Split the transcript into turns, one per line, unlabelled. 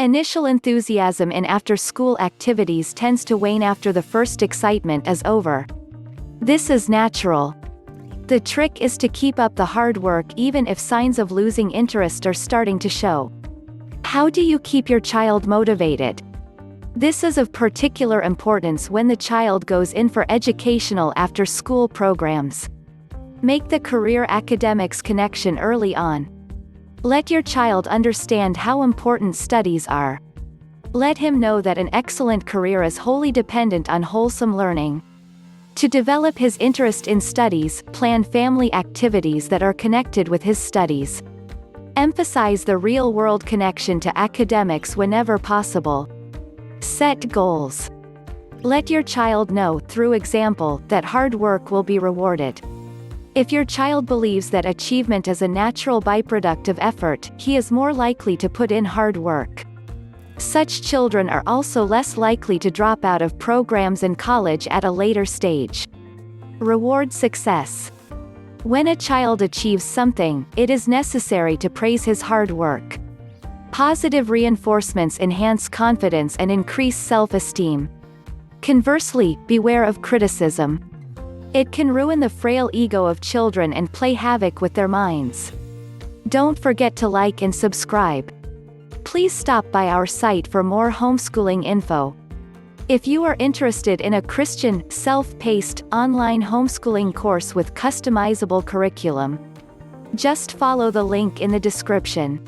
Initial enthusiasm in after-school activities tends to wane after the first excitement is over. This is natural. The trick is to keep up the hard work even if signs of losing interest are starting to show. How do you keep your child motivated? This is of particular importance when the child goes in for educational after-school programs. Make the career academics connection early on. Let your child understand how important studies are. Let him know that an excellent career is wholly dependent on wholesome learning. To develop his interest in studies, plan family activities that are connected with his studies. Emphasize the real-world connection to academics whenever possible. Set goals. Let your child know, through example, that hard work will be rewarded. If your child believes that achievement is a natural byproduct of effort, he is more likely to put in hard work. Such children are also less likely to drop out of programs in college at a later stage. Reward success. When a child achieves something, it is necessary to praise his hard work. Positive reinforcements enhance confidence and increase self-esteem. Conversely, beware of criticism. It can ruin the frail ego of children and play havoc with their minds. Don't forget to like and subscribe. Please stop by our site for more homeschooling info. If you are interested in a Christian, self-paced, online homeschooling course with customizable curriculum, just follow the link in the description.